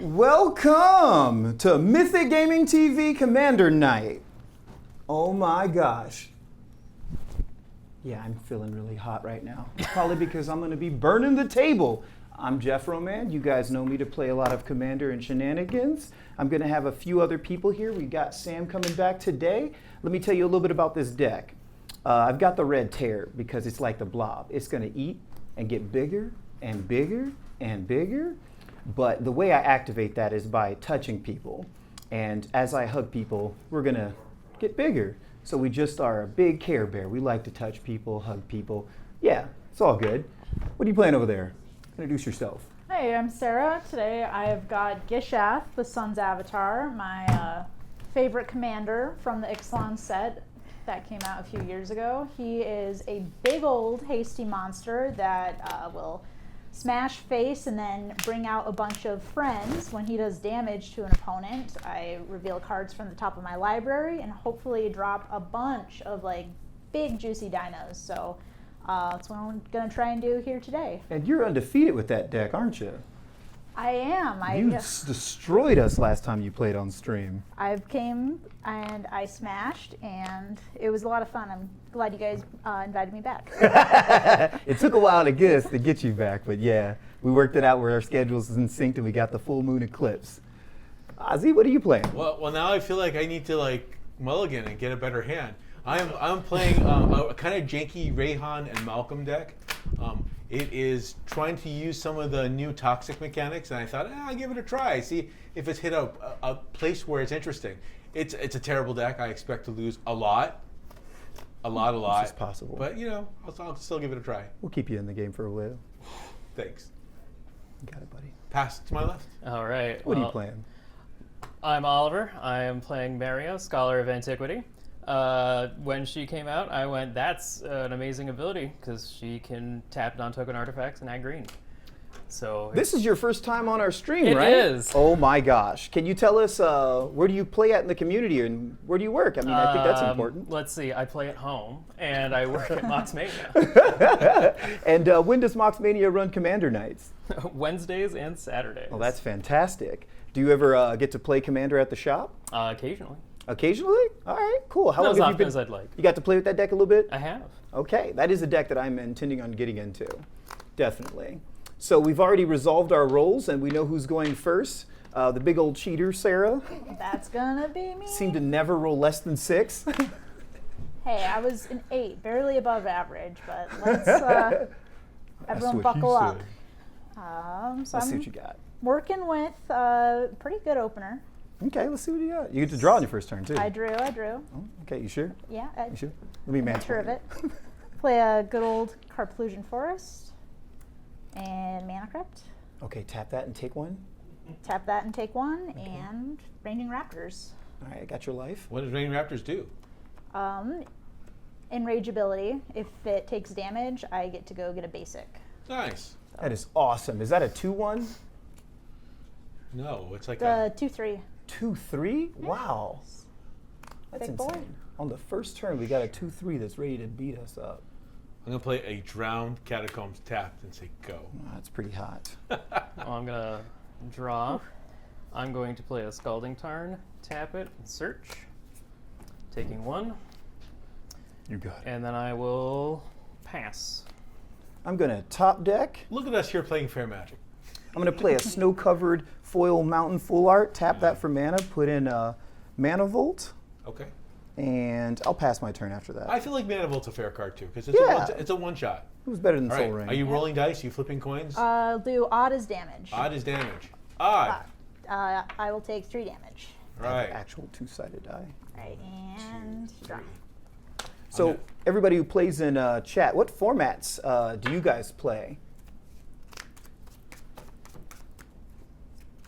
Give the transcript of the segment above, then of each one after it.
Welcome to Mythic Gaming TV Commander Night. Oh my gosh. Yeah, I'm feeling really hot right now. Probably because I'm going to be burning the table. I'm Jeff Roman. You guys know me to play a lot of Commander and shenanigans. I'm going to have a few other people here. We got Sam coming back today. Let me tell you a little bit about this deck. I've got the red tear because it's like the blob. It's going to eat and get bigger and bigger and bigger. But the way I activate that is by touching people. And as I hug people, we're going to get bigger. So we just are a big Care Bear. We like to touch people, hug people. Yeah, it's all good. What are you playing over there? Introduce yourself. Hey, I'm Sarah. Today I've got Gishath, the Sun's Avatar, my favorite commander from the Ixalan set that came out a few years ago. He is a big old hasty monster that will smash face and then bring out a bunch of friends. When he does damage to an opponent, I reveal cards from the top of my library and hopefully drop a bunch of like big juicy dinos. So that's what I'm going to try and do here today. And you're undefeated with that deck, aren't you? I am. You destroyed us last time you played on stream. I came and I smashed, and it was a lot of fun. I'm glad you guys invited me back. It took a while to get you back, but yeah, we worked it out where our schedules is in sync and we got the full moon eclipse. Ozzy, what are you playing? Well, now I feel like I need to mulligan and get a better hand. I'm playing a kind of janky Reyhan and Malcolm deck. It is trying to use some of the new toxic mechanics, and I thought, I'll give it a try. See if it's hit a place where it's interesting. It's a terrible deck. I expect to lose a lot. Which is possible. But I'll still give it a try. We'll keep you in the game for a while. Thanks. You got it, buddy. Pass to my left. All right. What are you playing? I'm Oliver. I am playing Meria, Scholar of Antiquity. When she came out, I went, that's an amazing ability, because she can tap non-token artifacts and add green. So this is your first time on our stream, it right? It is. Oh my gosh. Can you tell us where do you play at in the community and where do you work? I mean, I think that's important. Let's see. I play at home, and I work at Moxmania. And when does Moxmania run Commander nights? Wednesdays and Saturdays. Well, that's fantastic. Do you ever get to play Commander at the shop? Occasionally. Occasionally? All right, cool. How Not long as have you often been? as I'd like. You got to play with that deck a little bit? I have. Okay, that is a deck that I'm intending on getting into, definitely. So we've already resolved our roles, and we know who's going first. The big old cheater, Sarah. That's gonna be me. Seemed to never roll less than 6. Hey, I was an 8, barely above average, but let's everyone buckle up. So let's see what you got. Working with a pretty good opener. Okay, let's see what you got. You get to draw on your first turn, too. I drew. Oh, okay, you sure? Yeah. You sure? Let me I'm sure of it. Play a good old Carplusion Forest and Mana Crypt. Okay, tap that and take one. Tap that and take one, and Raging Raptors. All right, I got your life. What does Raging Raptors do? Enrage ability. If it takes damage, I get to go get a basic. Nice. That is awesome. Is that a 2/1? No, it's like The 2/3. 2/3? Wow. That's Big insane. boy. On the first turn, we got a 2/3 that's ready to beat us up. I'm going to play a Drowned Catacombs tapped and say go. Oh, that's pretty hot. Well, I'm going to draw. I'm going to play a Scalding Tarn, tap it, and search. Taking one. You got it. And then I will pass. I'm going to top deck. Look at us here playing Fair Magic. I'm going to play a snow-covered foil mountain full art, tap that for mana, put in a Mana Volt, Okay. and I'll pass my turn after that. I feel like Mana Volt's a fair card too, because it's a one-shot. It was better than All Soul right. Ring. Are you rolling dice? Are you flipping coins? I'll do odd as damage. Odd is damage. Odd. I will take 3 damage. Right. Actual two-sided die. Right, and draw. So everybody who plays in chat, what formats do you guys play?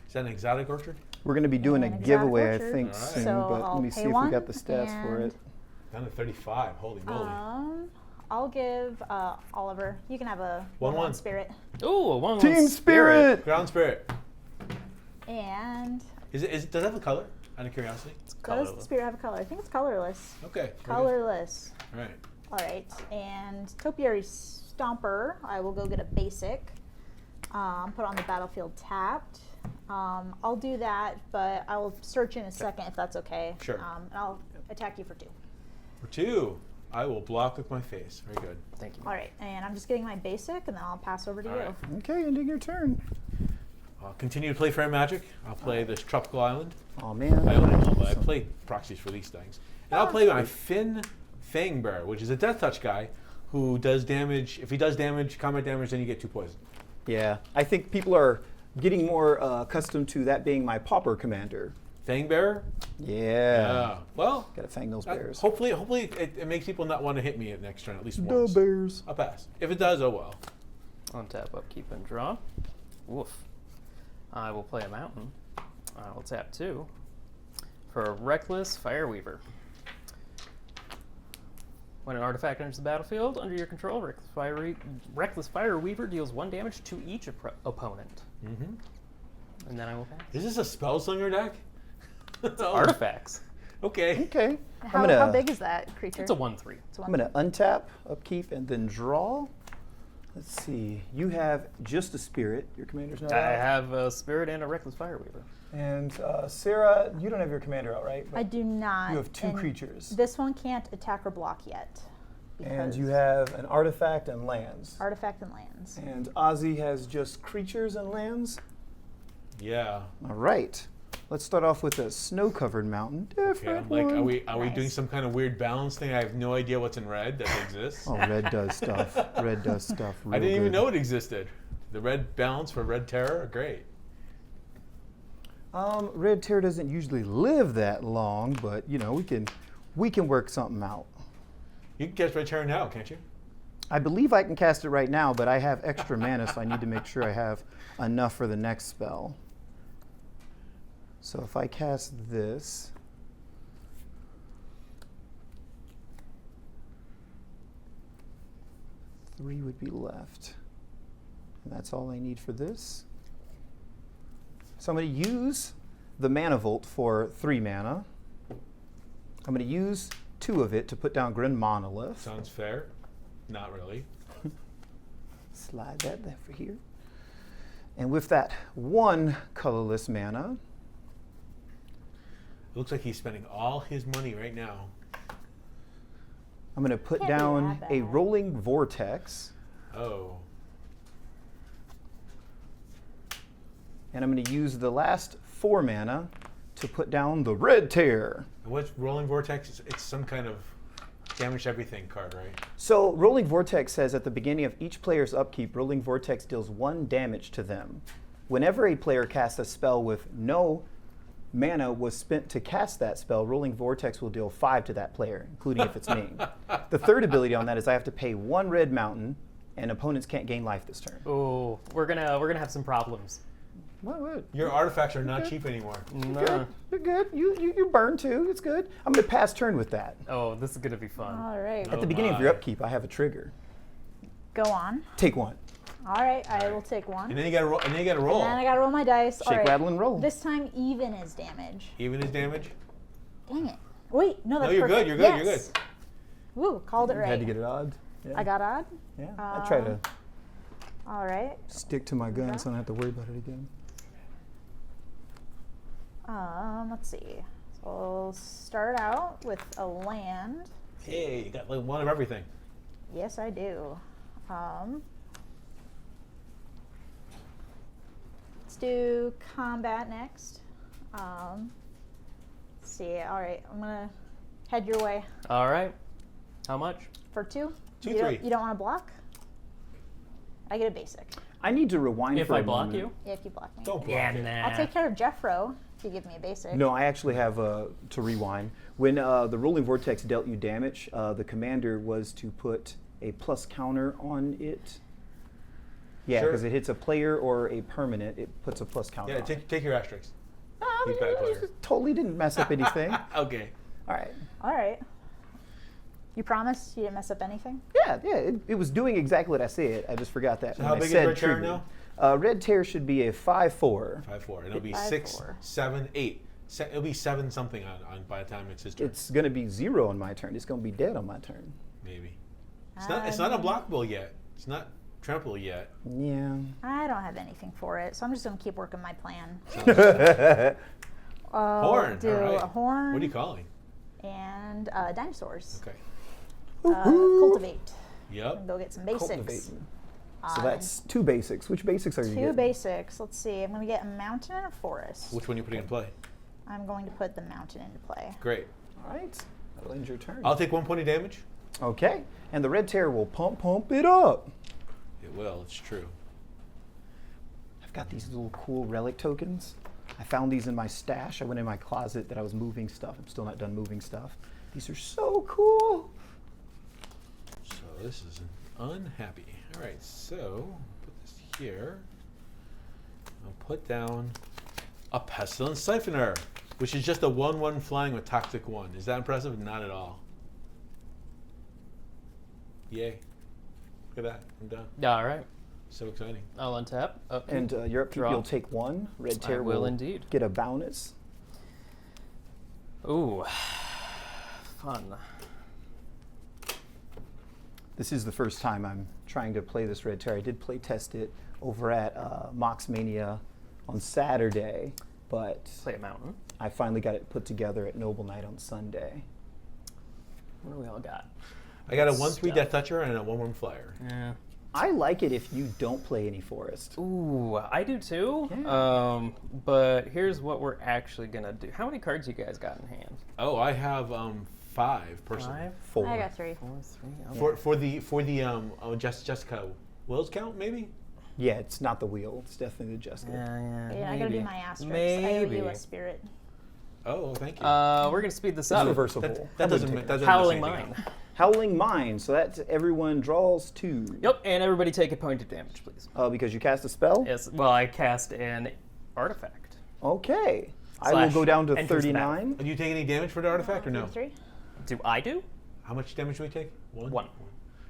Is that an exotic orchard? We're going to be doing a An exotic giveaway, I orchard. think, All right. soon, So but I'll let me pay see if we one, got the stats for it. Down to 35. Holy moly. I'll give Oliver. You can have a 1/1 spirit. Ooh, a 1/1 Team Spirit! Ground Spirit. And Does it have a color? Out of curiosity. It's does the colorless. spirit have a color? I think it's colorless. Okay. Colorless. All right. All right. And Topiary Stomper. I will go get a basic. Put on the battlefield tapped. I'll do that, but I will search in a second if that's okay. Sure. And I'll attack you for 2. For 2, I will block with my face. Very good. Thank you. All right, and I'm just getting my basic, and then I'll pass over to All you. right. Okay, ending your turn. I'll continue to play Fair Magic. I'll play this Tropical Island. Oh man. I own it all, but I play proxies for these things. And I'll play my Finn Fangbearer, which is a Death Touch guy who does damage. If he does damage, combat damage, then you get 2 poison. Yeah, I think people are getting more accustomed to that being my Pauper commander. Fangbearer? Yeah. Well, Gotta fang those bears. hopefully it makes people not want to hit me at next turn at least The once. bears. I'll pass. If it does, oh well. Untap, upkeep, and draw. Woof. I will play a mountain. I will tap 2 for a Reckless Fireweaver. When an artifact enters the battlefield under your control, Reckless Fireweaver deals 1 damage to each opponent. Mm-hmm. And then I will pass. Is this a Spellslinger deck? Artifacts. Okay. Okay. How big is that creature? It's a 1/3. It's I'm gonna untap, upkeep, and then draw. Let's see. You have just a spirit. Your commander's not I out. have a Spirit and a Reckless Fireweaver. And Sarah, you don't have your commander out, right? I do not. You have 2 and creatures. This one can't attack or block yet. And you because have an artifact and lands. artifact and lands. And Ozzy has just creatures and lands. Yeah. All right. Let's start off with a snow-covered mountain. Okay. Different Like, one. are we Nice. doing some kind of weird balance thing? I have no idea what's in red that exists. Oh, red does stuff. Red does stuff. I real didn't even good. know it existed. The red balance for Red Terror, great. Red Terror doesn't usually live that long, but you know we can work something out. You can catch Red Terror now, can't you? I believe I can cast it right now, but I have extra mana, so I need to make sure I have enough for the next spell. So if I cast this, three would be left. And that's all I need for this. So I'm going to use the Mana Volt for 3 mana. I'm going to use 2 of it to put down Grim Monolith. Sounds fair. Not really. Slide that there for here. And with that 1 colorless mana, It looks like he's spending all his money right now. I'm going to put Can't be down that a bad. Rolling Vortex. Oh. And I'm going to use the last 4 mana to put down the Red Tear. And what's Rolling Vortex? It's some kind of damage everything card, right? So Rolling Vortex says at the beginning of each player's upkeep, Rolling Vortex deals 1 damage to them. Whenever a player casts a spell with no mana was spent to cast that spell, Rolling Vortex will deal 5 to that player, including if it's me. The third ability on that is I have to pay 1 red mountain, and opponents can't gain life this turn. Oh, we're gonna have some problems. What? Your artifacts are not cheap anymore. No. You're good. You burn too. It's good. I'm going to pass turn with that. Oh, this is gonna be fun. All right, At Oh the beginning of my. your upkeep, I have a trigger. go on. Take 1. All right, I will take 1. And then you gotta roll. And then you gotta roll. And then I gotta roll my dice. All Shake, right. rattle, and roll. This time, even is damage. Even his damage. Dang it. Wait, no, that's you're good, perfect. you're good, you're Yes. Woo, called it You right. had to get it odd. Yeah. I got odd. Yeah. I try to All right. stick to my guns so I don't have to worry about it again. Let's see. So we'll start out with a land. Hey, you got like 1 of everything. Yes, I do. Let's do combat next. Let's see. All right, I'm gonna head your way All right. How much? for 2. 2, you 3. You don't want to block? I get a basic. I need to rewind If for I a block moment. you? Yeah, if you block me. Don't block Yeah, it. nah. I'll take care of Jeffro if you give me a basic. No, I actually have to rewind. When the Rolling Vortex dealt you damage, the commander was to put a plus counter on it. Yeah, Sure. because it hits a player or a permanent, it puts a plus counter Yeah, on take your asterisk. it. he's a bad player. Totally didn't mess up anything. Okay. All right. All right. You promise you didn't mess up anything? Yeah, it was doing exactly what I said. I just forgot that. So when how I big is said Red Terror trigger. now? Red Tear should be a 5/4. 5-4. And it'll be 5-4. 6, 7, 8. It'll be 7 something on by the time it's his turn. It's going to be 0 on my turn. It's going to be dead on my turn. Maybe. It's not unblockable yet. It's not. trample yet. Yeah. I don't have anything for it, so I'm just gonna keep working my plan. Horn. Do all right. a horn. What are you calling? And dinosaurs. Okay. Cultivate. Yep. And go get some basics. Cultivating. So that's 2 basics. Which basics are you Two getting? basics. Let's see. I'm gonna get a mountain and a forest. Which one are you putting in play? I'm going to put the mountain into play. Great. All right. That'll end your turn. I'll take 1 point of damage. Okay. And the red tear will pump it up. It will. It's true. I've got these little cool relic tokens. I found these in my stash. I went in my closet that I was moving stuff. I'm still not done moving stuff. These are so cool. So this is an unhappy. All right. So put this here. I'll put down a pestilence siphoner, which is just a 1/1 flying with toxic 1. Is that impressive? Not at all. Yay. Look at that. I'm done. All right. So exciting. I'll untap. Upkeep. And your upkeep, Draw. you'll take 1. Red tear will indeed. get a bonus. Ooh. Fun. This is the first time I'm trying to play this red tear. I did play test it over at Moxmania on Saturday, but Play a mountain. I finally got it put together at Noble Night on Sunday. What do we all got? I got a 1/3 Stuff. Death Toucher and a 1/1 Flyer. Yeah. I like it if you don't play any forest. Ooh, I do too. Yeah. But here's what we're actually gonna do. How many cards you guys got in hand? Oh, I have 5 personally. 5, 4. I got 3. 4, 3. Okay. For the Jessica Wills count maybe. Yeah, it's not the wheel. It's definitely the Jessica. Yeah, Yeah, I gotta do maybe. my asterisks. I owe Maybe. you a spirit. Oh, thank you. We're gonna speed this It's up. reversible. that I doesn't wouldn't make take that it. doesn't Howling mess anything Mine. up. Howling Mine. So that's everyone draws 2. Yep, and everybody take a point of damage, please. Because you cast a spell? Yes. Well, I cast an artifact. Okay. I will Slash go down to enters the 39. Do you take any damage for the artifact or no? 3. Do I do? How much damage do we take? 1. 1.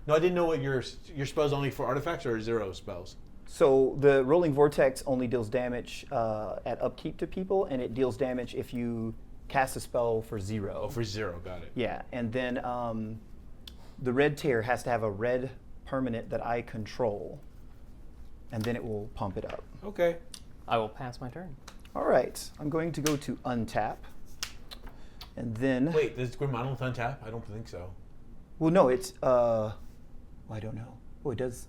No, I didn't know what your spells only for artifacts or 0 spells. So the Rolling Vortex only deals damage at upkeep to people, and it deals damage if you cast a spell for 0. Oh, for 0, got it. Yeah, and then the red tear has to have a red permanent that I control, and then it will pump it up. Okay. I will pass my turn. All right, I'm going to go to untap, and then Wait, does Grim Monolith untap? I don't think so. well, no, it's I don't know. Oh, it does.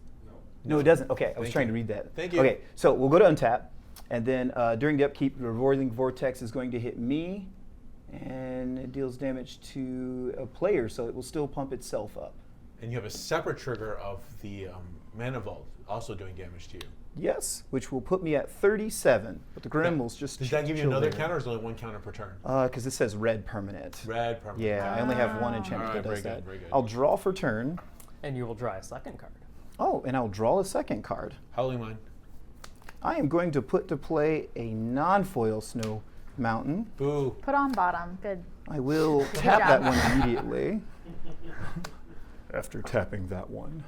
No, it doesn't. Okay, I was Thank trying you. to read that. Thank you. Okay, so we'll go to untap, and then during the upkeep, the Rolling Vortex is going to hit me, and it deals damage to a player, so it will still pump itself up. And you have a separate trigger of the Mana Vault also doing damage to you. Yes, which will put me at 37, but the Grim will just Does that give you chill another there. counter or is it only 1 counter per turn? Because it says red permanent. Red permanent. Yeah, I only have 1 Ah. enchantment Alright, that does very that. good, very good. I'll draw for turn. And you will draw a second card. Oh, and I'll draw a second card. Howling Mine. I am going to put to play a non-foil Snow Mountain. Boo. Put on bottom. Good. I will tap that job. one immediately. After tapping that one.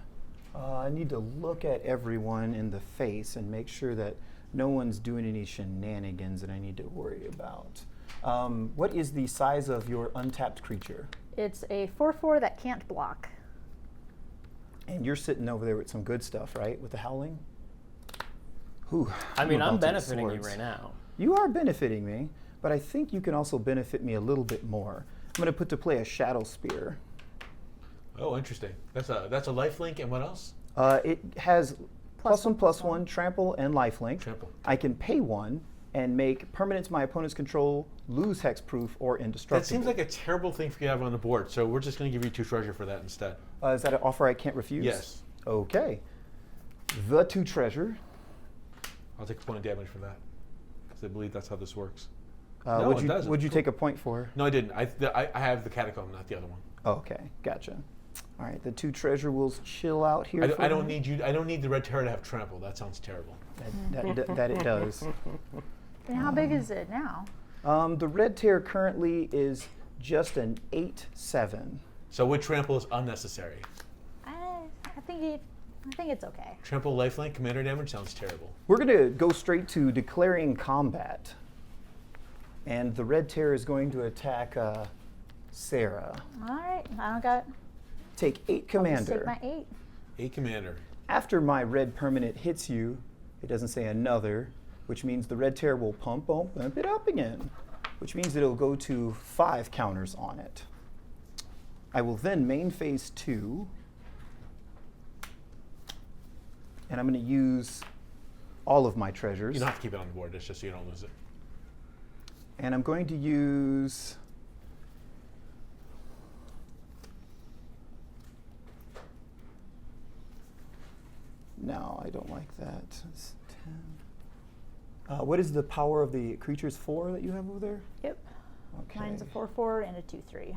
I need to look at everyone in the face and make sure that no one's doing any shenanigans that I need to worry about. What is the size of your untapped creature? It's a 4/4 that can't block. And you're sitting over there with some good stuff, right? With the howling? Whew, I mean, I'm about to the benefiting you swords. right now. You are benefiting me, but I think you can also benefit me a little bit more. I'm going to put to play a Shadow Spear. Oh, interesting. That's a lifelink and what else? It has Plus +1/+1, trample, and lifelink. Trample. I can pay 1 and make permanents my opponent's control lose hexproof or indestructible. That seems like a terrible thing for you to have on the board, so we're just going to give you 2 treasure for that instead. Is that an offer I can't refuse? Yes. Okay. The 2 treasure. I'll take a point of damage for that, because I believe that's how this works. What'd it you, doesn't. What'd you Cool. take a point for? No, I didn't. I have the catacomb, not the other one. Okay, gotcha. All right, the 2 treasure will chill out here. for I don't me. need you. I don't need the red terror to have trample. That sounds terrible. That it does. And how big is it now? The red tear currently is just an 8/7. So with trample is unnecessary. I think it's okay. Trample lifelink commander damage sounds terrible. We're going to go straight to declaring combat. And the red tear is going to attack Sarah. All right. I don't got. Take 8 I'll just commander. take my 8. 8 commander. After my red permanent hits you, it doesn't say another, which means the red tear will bump it up again, which means it'll go to 5 counters on it. I will then main phase 2, and I'm going to use all of my treasures. You don't have to keep it on the board. It's just so you don't lose it. And I'm going to use no, I don't like that. It's 10. What is the power of the creatures 4 that you have over there? Yep. Okay. Mine's a 4/4 and a 2/3.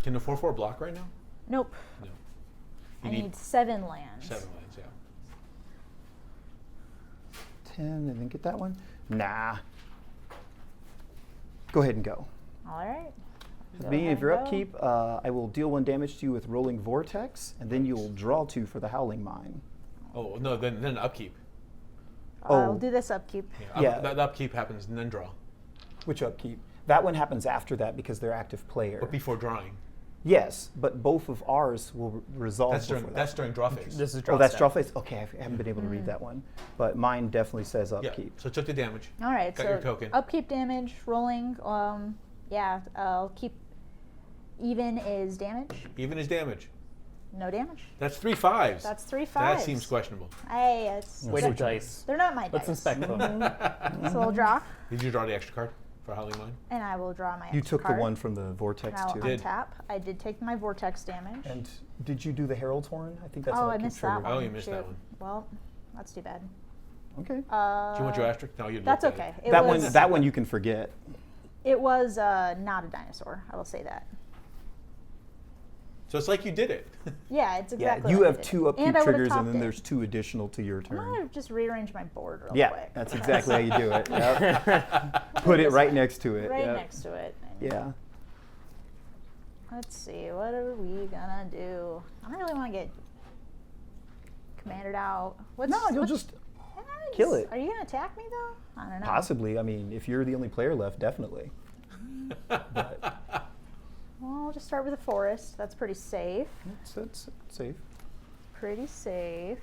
Can the 4/4 block right now? Nope. No. I You need 7 lands. 7 lands, yeah. 10 and then get that one? Nah. Go ahead and go. All right. At Go the beginning ahead of your and go. upkeep, I will deal 1 damage to you with Rolling Vortex, and then you'll draw 2 for the Howling Mine. Oh, no, then upkeep. I'll Oh. do this upkeep. Yeah. The upkeep happens and then draw. Which upkeep? That one happens after that because they're active player. But before drawing. Yes, but both of ours will resolve That's before during, that. that's during draw phase. This is draw Oh, that's step. draw phase? Okay, I haven't been able to read that one. But mine definitely says Yeah, upkeep. so took the damage. All right. Got so your token. upkeep damage, rolling. Yeah, I'll keep. Even is damage. Even is damage. No damage. That's 3 5s. That's 3 That 5s. seems questionable. Hey, it's. Weighted dice. They're not my Let's dice. inspect them. So I'll draw, Did you draw the extra card for Howling Mine? and I will draw my. You extra took card, the one from the and Vortex I'll too. Did. untap. I did take my vortex damage. And did you do the Herald's Horn? I think that's Oh, an I upkeep missed that trigger. one. Oh, you missed that Shoot. one. Well, that's too bad. Okay. Do you want your asterisk? No, you That's looked at okay. it. It that was, one, that one you can forget. It was not a dinosaur. I will say that. So it's like you did it. Yeah, it's exactly. Yeah, you like I have did 2 it. upkeep And I would've triggers, and topped then it. there's 2 additional to your I'm turn. gonna just rearrange my board real Yeah, quick. that's exactly how you do it. Yep. Put it right next to it. Right yep. next to it. And Yeah. Let's see, what are we gonna do? I don't really want to get commanded out. What's, No, you'll what's- just Yes. kill it. Are you gonna attack me though? I don't know. possibly. I mean, if you're the only player left, definitely. But Well, I'll just start with the forest. That's pretty safe. that's safe. Pretty safe.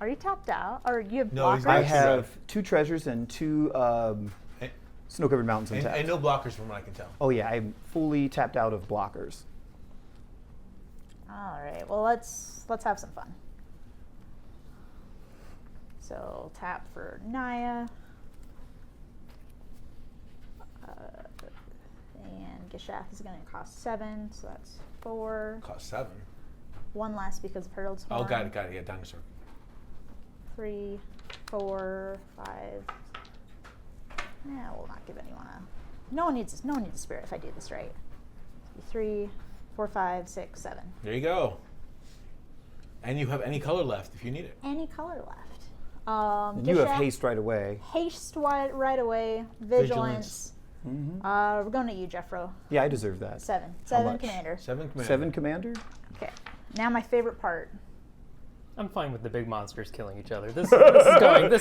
Are you tapped out? Or you have No, he's blockers? not. I Extra have 2 treasures and 2 And, snow-covered mountains and, untapped. and no blockers from what I can tell. Oh yeah, I'm fully tapped out of blockers. All right. Well, let's have some fun. So tap for Naya. And Gishath is going to cost 7, so that's 4. Cost 7. 1 less because of Herald's Horn. Oh, got it. Yeah, dinosaur. 3, 4, 5. Yeah, we'll not give anyone a. No one needs a spirit if I do this right. 3, 4, 5, 6, 7. There you go. And you have any color left if you need it. Any color left. And you have Gishath, haste right away. Haste right away. Vigilance. Hmm. We're going to you, Jeffro. Yeah, I deserve that. 7. How 7 much? commander. 7 commander. 7 commander? Okay. Now my favorite part. I'm fine with the big monsters killing each other. This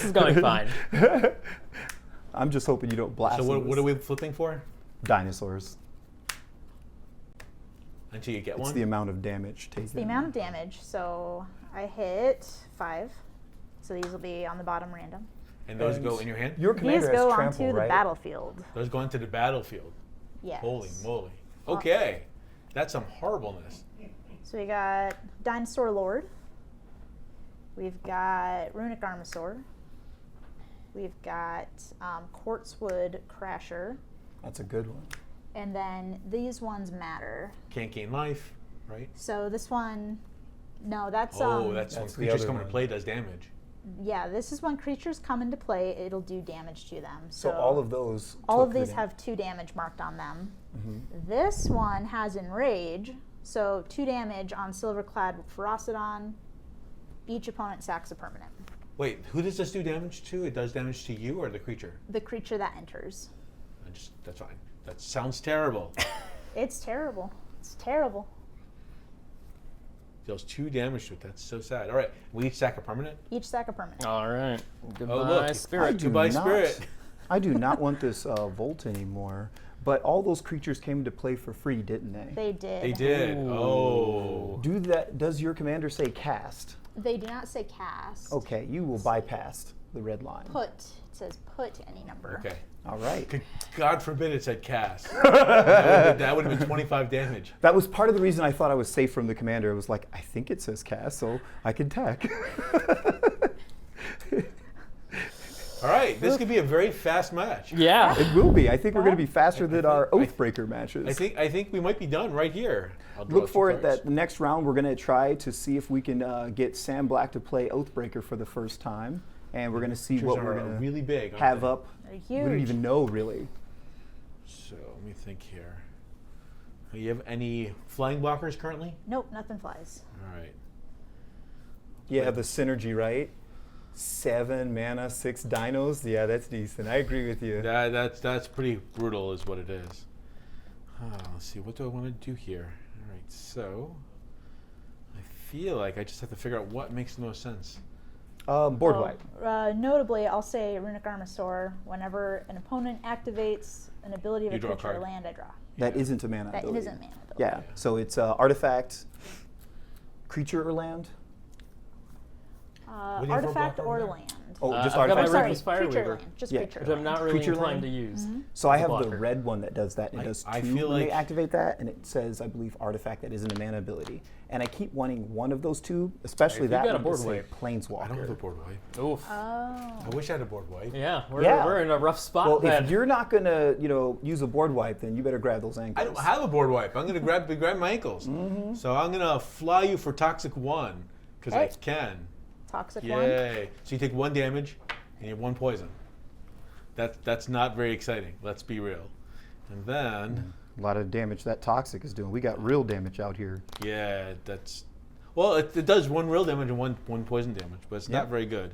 is going fine. I'm just hoping you don't blast So them what are with we flipping for? dinosaurs. Until you get It's one? the amount of damage taken. The amount of damage. So I hit 5. So these will be on the bottom random. And those And go in your hand? Your These commander go has trample, onto the right? battlefield. Those go into the battlefield. Yes. Holy moly. Okay. That's some horribleness. So we got Dinosaur Lord. We've got Runic Armosaur. We've got Quartzwood Crasher. That's a good one. And then these ones matter. Can't gain life, right? So this one, no, that's that's when That's the creatures other come into one. play does damage. yeah, this is when creatures come into play, it'll do damage to them. So all of those. all of took the these dam- have 2 damage marked on them. Mhm. This one has Enrage, so 2 damage on Silverclad Ferocidon. Each opponent sacks a permanent. Wait, who does this do damage to? It does damage to you or the creature? The creature that enters. That's fine. That sounds terrible. It's terrible. It's terrible. Deals 2 damage to it. That's so sad. All right, we each sack a permanent. Each sack a permanent. All right. Goodbye, look. spirit. do Goodbye, not- spirit. I do not want this Volt anymore. But all those creatures came into play for free, didn't they? They did. They did. Ooh. Oh. Does your commander say cast? They do not say cast. Okay, you will bypass the red line. Put. It says put any number. Okay. All right. God forbid it said cast. that would have been 25 damage. That was part of the reason I thought I was safe from the commander. I was like, I think it says cast, so I can tack. All right, this could be a very fast match. Yeah. It will be. I think we're going to be faster than our Oathbreaker matches. I think we might be done right here. I'll draw Look two for it cards. that the next round we're going to try to see if we can get Sam Black to play Oathbreaker for the first time. And we're going to see Creatures what we're are going to really big. aren't have they? up. They're We don't huge. even know, really. So let me think here. You have any flying blockers currently? Nope, nothing flies. All right. Yeah, the synergy, right? 7 mana, 6 dinos. Yeah, that's decent. I agree with you. That's pretty brutal, is what it is. Let's see. What do I want to do here? All right. So I feel like I just have to figure out what makes the most sense. Board wipe. Notably, I'll say Runic Armasaur. Whenever an opponent activates an ability of You a draw a creature or card. land, I draw. That isn't a mana That ability. isn't mana ability. Yeah, so it's artifact, creature or land? What do you have for Artifact blocker or over there? land. Oh, just I've got my artifact. Sorry, Ruthless Fire creature Weaver. land. Just Yeah. creature Which I'm land. not really Creature inclined land? to use. So I as a have the blocker. red one that does that, and it does 2 I feel when they like- activate that, and it says, I believe, artifact that isn't a mana ability. And I keep wanting one of those 2, especially You've that got a one to board say wipe. Planeswalker. I don't have a board wipe. Oof. Oh. I wish I had a board wipe. Yeah, Yeah. we're in a rough spot Well, then. if you're not going to, use a board wipe, then you better grab those ankles. I don't have a board wipe. I'm gonna grab my ankles. So I'm gonna fly you for toxic 1 because I Hey. can. Toxic one. Yay! So you take 1 damage and you have 1 poison. That's not very exciting. Let's be real. And then A lot of damage that toxic is doing. We got real damage out here. yeah, that's well, it does 1 real damage and one poison damage, but it's not Yep. very good.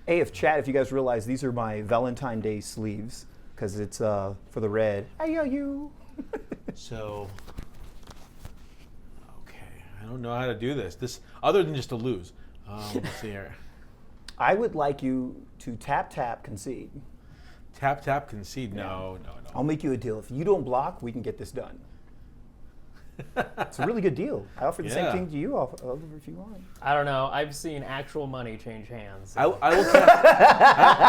Hey, if you guys realize, these are my Valentine Day sleeves, because it's for the red. Hey, you. So okay, I don't know how to do this. Other than just to lose. Let's see here. I would like you to tap, concede. Tap, concede. No. I'll make you a deal. If you don't block, we can get this done. It's a really good deal. I offer the Yeah. same thing to you over if you want. I don't know. I've seen actual money change hands. I will I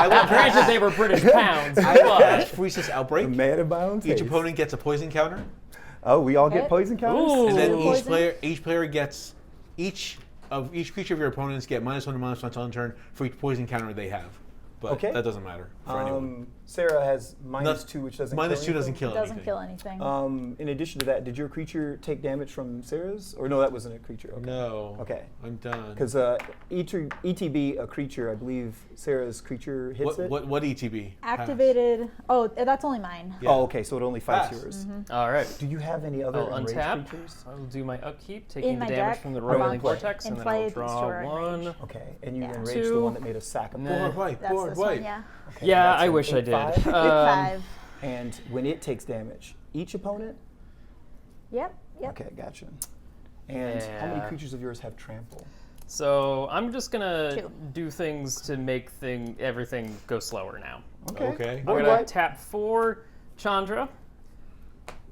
will Granted, they were British pounds, I will but cast Freesis The Outbreak. mana bound Each taste. opponent gets a poison counter, Oh, we all get Hit. poison counters? Ooh. and then Poison. each player gets each creature of your opponents get -1 and -1 until turn for each poison counter they have. But Okay. that doesn't matter for anyone. Sarah has minus No, 2, which doesn't -2 kill doesn't anything. kill Doesn't anything. kill anything. In addition to that, did your creature take damage from Sarah's? Or no, that wasn't a creature. Okay. No. Okay. I'm done. Because ETB, a creature, I believe Sarah's creature hits it. What ETB? Activated. Oh, that's only mine. Yeah. Oh, okay, so it only fights Pass. yours. all right. Do you have any other I'll enraged untap. creatures? I'll do my upkeep, taking In the my damage deck, from the I'm Roiling on Vortex, and then play I'll these two draw are enraged. 1. Okay, and you Yeah. enraged the 2. one that made a sack of Nah. Board wipe. That's Board this wipe. one, yeah. Okay, Yeah, that's I an wish I 8/5. did. Big 5. And when it takes damage, each opponent? Yep. Okay, gotcha. And how many Yeah. creatures of yours have trample? So I'm just gonna 2. do things to make everything go slower now. Okay. I'm Board gonna wipe. tap 4 Chandra.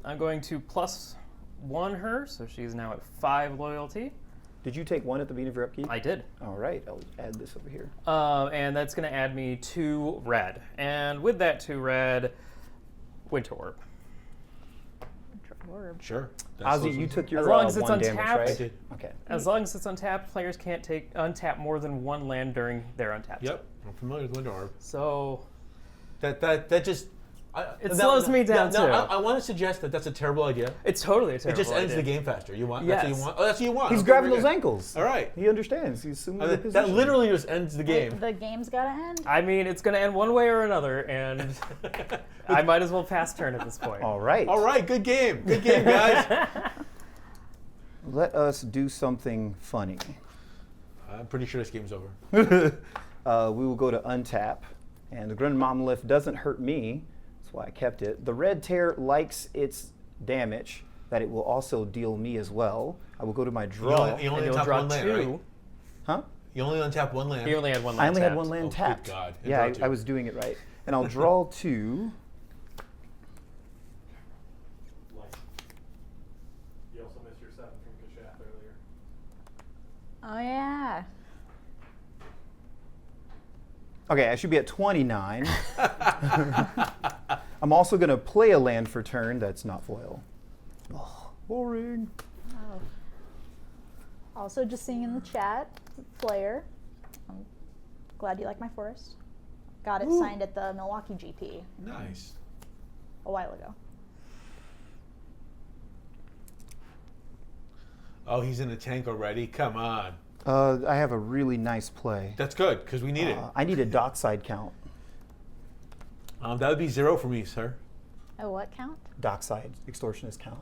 I'm going to +1 her, so she's now at 5 loyalty. Did you take 1 at the beginning of your upkeep? I did. All right, I'll add this over here. And that's going to add me 2 red. And with that 2 red, Winter Orb. Orb. Sure. Ozzy, you took your As long as it's 1 damage, untapped. right? I did. Okay. As long as it's untapped, players can't untap more than 1 land during their untapped. Yep. I'm familiar with Winter Orb. So That just. It slows me down, too. I want to suggest that that's a terrible idea. it's totally a It terrible just ends idea. the game faster. You want? Yes. That's what you want. Oh, that's what you want. He's Okay, grabbing very those good. ankles. All right. He understands. He's assuming the That position. literally just ends the game. The game's gotta end. I mean, it's going to end one way or another, and I might as well pass turn at this point. All right. All right. Good game. Good game, guys. Let us do something funny. I'm pretty sure this game's over. We will go to untap. And the Grun Monolith doesn't hurt me. That's why I kept it. The red tear likes its damage that it will also deal me as well. I will go to my draw. You only And you'll untap draw one land, 2. right? Huh? You only untap 1 land. He only had 1 land I only had tapped. 1 land Oh, good tapped. God. And Yeah, draw 2. I was doing it right. And I'll draw 2. You also missed your 7 from Gishath earlier. Oh yeah. Okay, I should be at 29. I'm also going to play a land for turn that's not foil. Oh, boring. Oh. Also, just seeing in the chat, Flair. I'm glad you like my forest. Got it signed at the Milwaukee GP Nice. a while ago. Oh, he's in the tank already? Come on. I have a really nice play. That's good, because we need it. I need a dockside count. That would be 0 for me, sir. Oh, what count? Dockside extortionist count.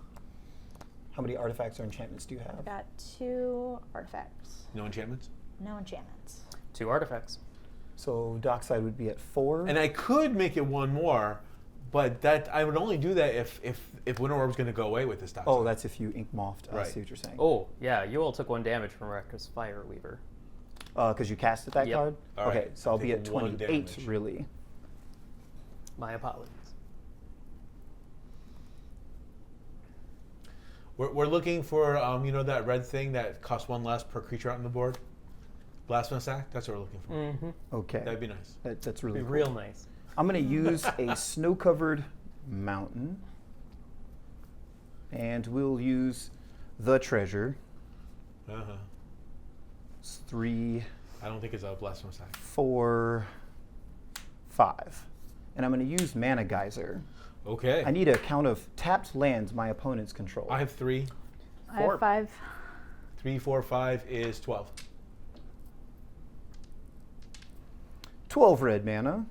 How many artifacts or enchantments do you have? I got 2 artifacts. No enchantments? No enchantments. 2 artifacts. So dockside would be at 4. And I could make it 1 more, but that I would only do that if Winter Orb's going to go away with this dockside. Oh, that's if you ink mouthed. I Right. see what you're saying. Oh, yeah, you all took 1 damage from Reckless Fireweaver. Because you casted that Yep. card? All Okay, right, so I'll I'm be at taking 1 28, damage. really. My apologies. We're looking for, that red thing that costs 1 less per creature out on the board. Blasphemous Act? That's what we're looking for. Mm-hmm. Okay. That'd be nice. That's really Be cool. real nice. I'm going to use a snow-covered mountain. And we'll use the treasure. Uh-huh. It's 3, I don't think it's a Blasphemous Act. 4, 5. And I'm going to use Mana Geyser. Okay. I need a count of tapped lands my opponents control. I have 3. I have 5. 3, 4, 5 is 12. 12 red mana.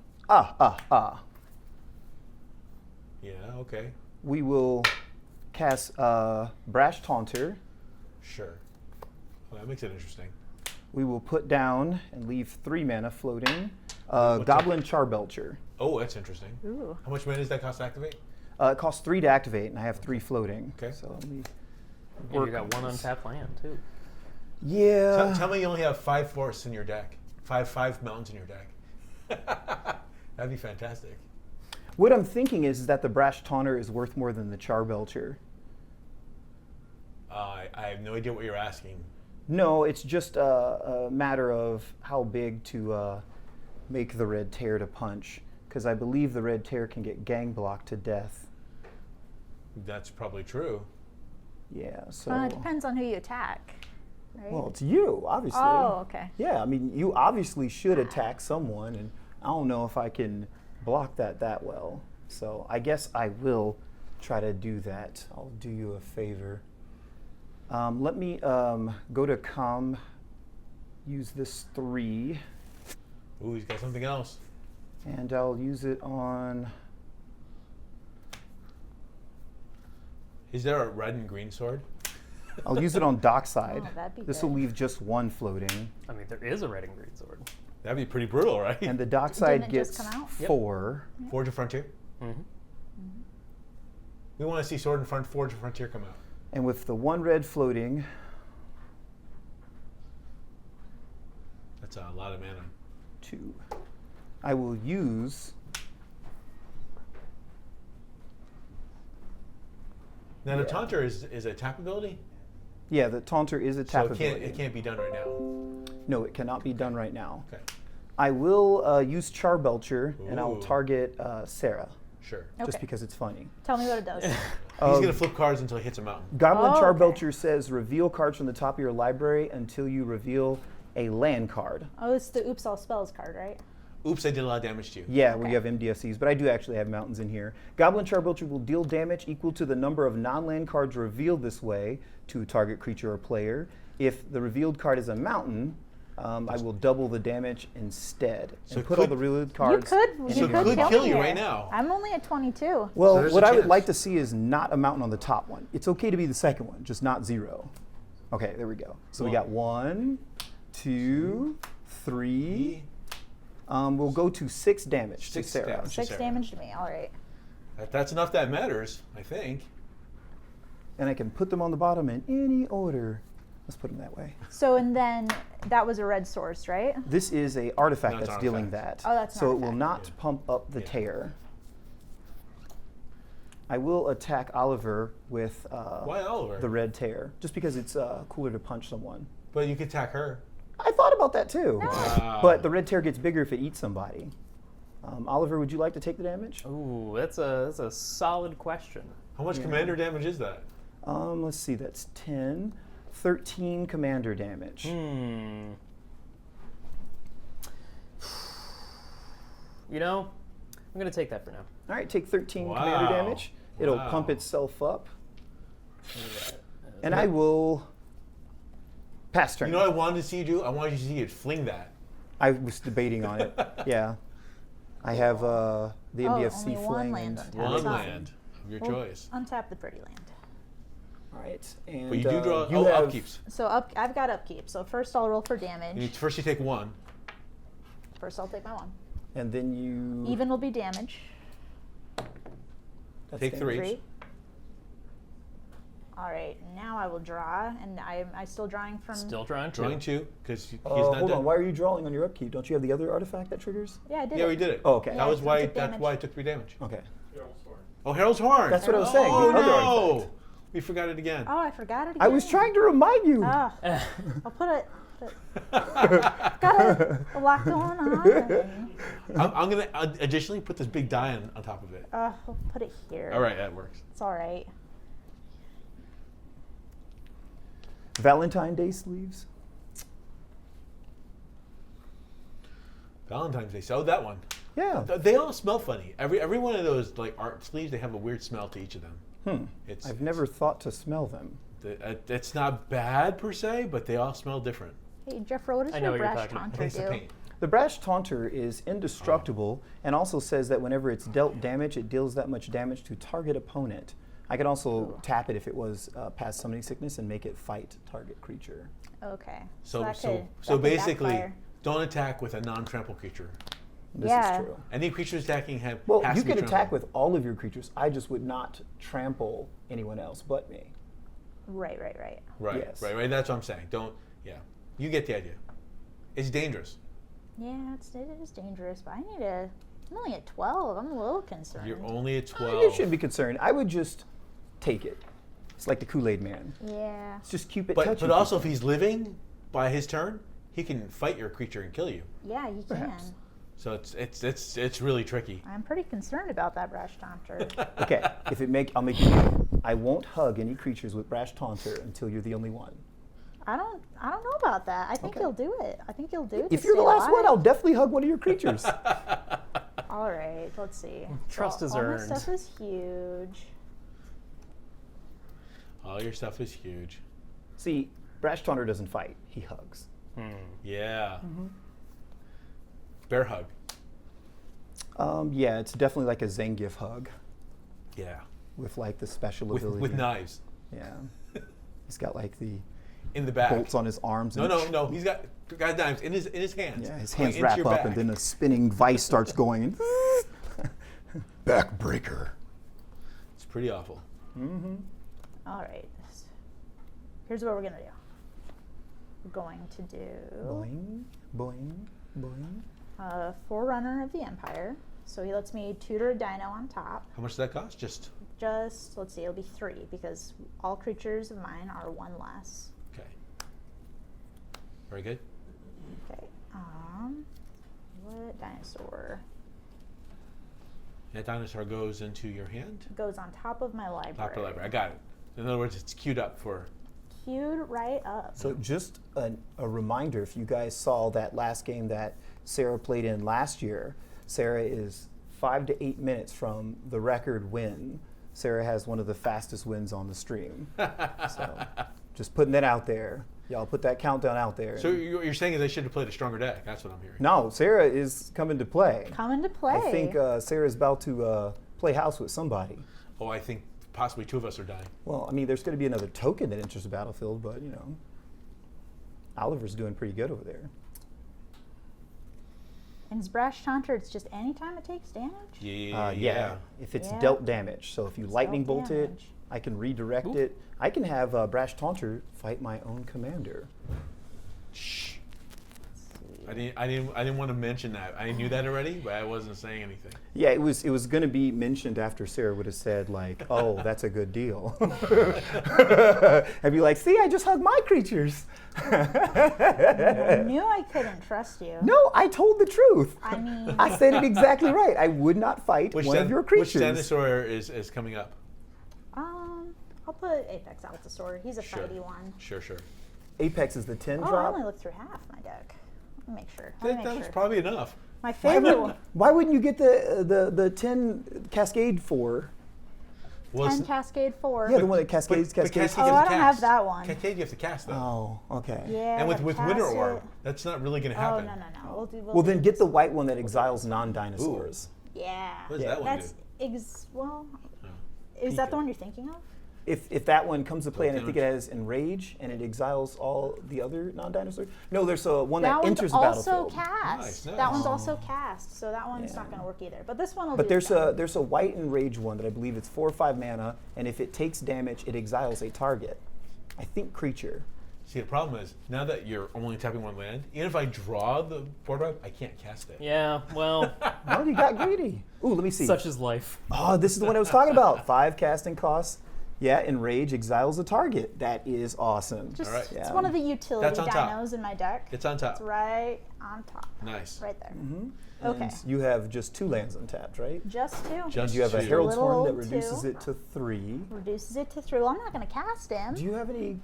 Yeah, okay. We will cast Brash Taunter. Sure. Well, that makes it interesting. We will put down and leave 3 mana floating. What's Goblin Charbelcher. Oh, that's interesting. Ooh. How much mana does that cost to activate? It costs 3 to activate, and I have 3 floating. Okay. So let me And work you got 1 on this. untapped land, too. Yeah. Tell me you only have 5 forests in your deck. 5 mountains in your deck. That'd be fantastic. What I'm thinking is that the Brash Taunter is worth more than the Charbelcher. I have no idea what you're asking. No, it's just a matter of how big to make the Red Tear to punch. Because I believe the Red Tear can get gang blocked to death. That's probably true. Yeah, so. It depends on who you attack, right? Well, it's you, obviously. Oh, okay. Yeah, I mean, you obviously should attack someone, and I don't know if I can block that well. So I guess I will try to do that. I'll do you a favor. Let me go to use this 3, Ooh, he's got something else. and I'll use it on. Is there a red and green sword? I'll use it on Dockside. Oh, that'd be This good. will leave just 1 floating, I mean, there is a red and green sword. That'd be pretty brutal, right? and the Dockside Didn't it just gets come out? Yep. 4. Forge of Frontier. Mm-hmm. We want to see Sword and Forge of Frontier come out. And with the 1 red floating, That's a lot of mana. 2. I will use. Now the Yeah. Taunter is a tap ability, Yeah, the Taunter is a tap so ability. it can't be done right now. No, it cannot be done right now. Okay, I will use Charbelcher, and I'll Ooh. target Sarah, sure. Okay. just because it's funny. Tell me what it does. He's Um, gonna flip cards until he hits a mountain. Goblin Oh, okay. Charbelcher says reveal cards from the top of your library until you reveal a land card. Oh, it's the Oops All Spells card, right? Oops, I did a lot of damage to you. Yeah, where Okay. you have MDFCs, but I do actually have mountains in here. Goblin Charbelcher will deal damage equal to the number of non-land cards revealed this way to a target creature or player. If the revealed card is a mountain, I will double the damage instead So and put all could- the revealed cards. You in could, So you your could could kill me you here. right now. I'm only at 22. Well, So there's what a I would chance. like to see is not a mountain on the top one. It's okay to be the second one, just not 0. Okay, there we go. So we Cool. got 1, 2, 3. We'll go to 6 damage to 6 Sarah. damage. 6 Sarah. damage to me. All right. That's enough that matters, I think. And I can put them on the bottom in any order. Let's put them that way. So, and then that was a red source, right? This is a artifact No, it's that's an dealing artifact. that. Oh, that's an so it will artifact. not Yeah. pump up the Yeah. tear. I will attack Oliver with Why Oliver? the red tear, just because it's cooler to punch someone. But you could attack her. I thought about that too. Wow. But the red tear gets bigger if it eats somebody. Oliver, would you like to take the damage? Ooh, that's a solid question. How much commander damage is that? Let's see, that's 10, 13 commander damage. You know, I'm gonna take that for now. All right, take 13 Wow. commander damage. It'll Wow. pump itself up. And I will pass turn. You know what I wanted to see you do? I wanted you to see it fling that. I was debating on it. Yeah. I have the MDFC only one fling. land and- on One top. land of your choice. Untap the pretty land. All right. And, But you do draw you have, upkeeps. So I've got upkeep. So first I'll roll for damage. First you take one. First I'll take my one. And then you... Even will be damage. that's Take damage. 3. 3. All right, now I will draw, and I still drawing from. Still drawing two. Drawing 2, because he's not Hold dead. on, why are you drawing on your upkeep? Don't you have the other artifact that triggers? Yeah, I did. Yeah, it. we did it. Oh, okay. That was Yeah, why. took That's damage. why I took 3 damage. Okay. Oh, Herald's Horn. That's what I was saying. Oh the other no! artifact. We forgot it again. Oh, I forgot it again. I was trying to remind you. Oh, I'll put it. Got a lot going on. I'm gonna additionally put this big die on top of it. I'll put it here. All right, that works. It's all right. Valentine Day sleeves. Valentine's Day. So that one. Yeah. They all smell funny. Every one of those like art sleeves, they have a weird smell to each of them. It's I've never thought to smell them. it's not bad per se, but they all smell different. Hey, Jeffro, what does I know your what you're brash talking about. I taunter think it's the do? paint. The Brash Taunter is indestructible and also says that whenever it's dealt damage, it deals that much damage to target opponent. I can also tap it if it was past summoning sickness and make it fight target creature. Okay. So that could basically, backfire. don't attack with a non-trample creature. This Yeah. is true. Any creatures attacking have Well, has you to be can attack trampled. with all of your creatures. I just would not trample anyone else but me. Right. Right, Yes. right. That's what I'm saying. Don't. Yeah, you get the idea. It's dangerous. Yeah, it is dangerous, but I'm only at 12. I'm a little concerned. You're only at 12. You shouldn't be concerned. I would just take it. It's like the Kool-Aid Man. Yeah. It's just Cupid But touching also, if people. he's living by his turn, he can fight your creature and kill you. Yeah, you Perhaps. can. So it's really tricky. I'm pretty concerned about that brash taunter. Okay, I'll make you deal. I won't hug any creatures with Brash Taunter until you're the only one. I don't know about that. I think Okay. you'll do it. I think you'll do it. If to you're the stay last one, alive. I'll definitely hug one of your creatures. All right, let's see. Trust is all earned. my stuff is huge. All your stuff is huge. See, Brash Taunter doesn't fight. He hugs. Yeah. Bear hug. Yeah, it's definitely like a Zangief hug Yeah. with like the special With ability. knives Yeah. He's got like the in the back. bolts on his arms. No, and no. He's got knives in his hands. Yeah, his going hands into wrap your up back. and then a spinning vice starts going. And Backbreaker. It's pretty awful. All right. Here's what we're gonna do. We're going to do Boing, boing, boing. Forerunner of the Empire. So he lets me tutor a dino on top. How much does that cost? Just Let's see, it'll be 3 because all creatures of mine are 1 less. okay. Very good. Okay. What dinosaur That dinosaur goes into your hand. goes on top of my library? Top of the library. I got it. In other words, it's queued up for. Queued right up. So just a reminder, if you guys saw that last game that Sarah played in last year, Sarah is 5 to 8 minutes from the record win. Sarah has one of the fastest wins on the stream. So just putting that out there. Y'all put that countdown out there. So you're saying is I should have played a stronger deck? That's what I'm hearing. No, Sarah is coming to play. Come into play. I think Sarah's about to play house with somebody. Oh, I think possibly 2 of us are dying. Well, I mean, there's going to be another token that enters the battlefield, but, Oliver's doing pretty good over there. And his brash taunter, it's just anytime it takes damage? Yeah. If it's Yeah. dealt damage. So if you lightning dealt bolt it, damage. I can redirect it. I can have Brash Taunter fight my own commander. Shh. Let's see. I didn't want to mention that. I knew that already, but I wasn't saying anything. Yeah, it was going to be mentioned after Sarah would have said like, "Oh, that's a good deal." I'd be like, "See, I just hug my creatures." I knew I couldn't trust you. No, I told the truth. I mean, I said it exactly right. I would not fight one of your creatures. Which dinosaur is coming up? I'll put Apex Allosaur. He's a Sure. fighty one. Sure. Apex is the 10 Oh, I drop. only looked through half my deck. Let me make sure. Let me That make was sure. probably enough. My favorite one. Why wouldn't you get the 10 Cascade 4? Well, 10 Cascade 4. Yeah, the one that cascades. But Cascade Oh, you I have to don't cast. have that one. Cascade you have to cast though. Oh, okay. Yeah. And with but Winter cast Orb, it- that's not really going to Oh, happen. no. We'll Well, do then this. get the white one that exiles non-dinosaurs. Yeah. What does Yeah. that one That's do? well. Oh. Is that Peek the it. one you're thinking of? If that one comes to play, and I think it damage. has Enrage, and it exiles all the other non-dinosaurs. No, there's a one That that one's enters the also battlefield. cast. Nice. That one's also cast, so that one's Yeah. not going to work either. But this one will But do. there's a white Enrage one that I believe it's 4 or 5 mana, and if it takes damage, it exiles a target. I think creature. See, the problem is now that you're only tapping one land, even if I draw the board wipe, I can't cast it. Yeah, well, Oh, you got greedy. Ooh, let me see. such is life. Oh, this is the one I was talking about. 5 casting costs. Yeah, Enrage exiles a target. That is awesome. Just, All right. It's Yeah. one of the utility That's on top. dinos in my deck. It's on top. It's right on top. Nice. Right there. And Okay. you have just 2 lands untapped, right? Just two. Just You have a two. Herald's Little Horn that old reduces two. it to 3. Reduces it to 3. Well, I'm not going to cast him. Do you have any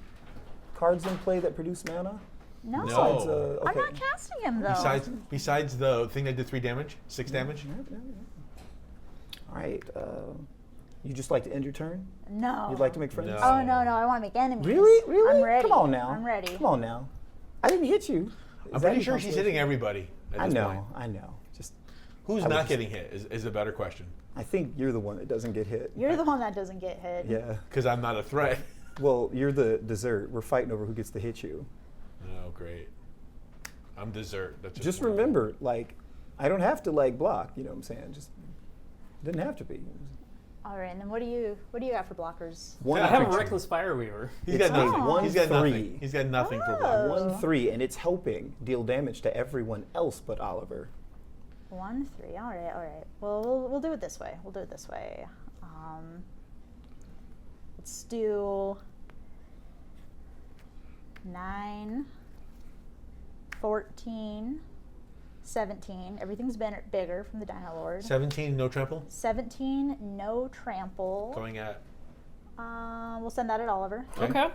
cards in play that produce mana? No. No. I'm not casting him, though. Besides the thing that did 3 damage, 6 damage. All right. You just like to end your turn? No. You'd like to make friends? No. Oh, no. I want to make enemies. Really? Really? I'm ready. Come on now. I'm ready. Come on now. I didn't hit you. I'm Is that pretty any sure she's consolation? hitting everybody at I this know. point. I know. Just, Who's I was not just- getting hit is a better question. I think you're the one that doesn't get hit. You're the one that doesn't get hit. Yeah. Because I'm not a threat. Well, you're the dessert. We're fighting over who gets to hit you. Oh, great. I'm dessert. That's Just wonderful. remember, like, I don't have to like block. You know what I'm saying? Just didn't have to be. All right. And then what do you got for blockers? One I have a creature. Reckless Fireweaver. He's It's got a nothing. 1/3. He's got nothing. He's got nothing for block. Oh. 1/3, and it's helping deal damage to everyone else but Oliver. 1/3. All right. All right. Well, we'll do it this way. Let's do 9, 14, 17. Everything's been bigger from the Dino Lord. 17, no trample. 17, no trample. Going at. We'll send that at Oliver. Okay.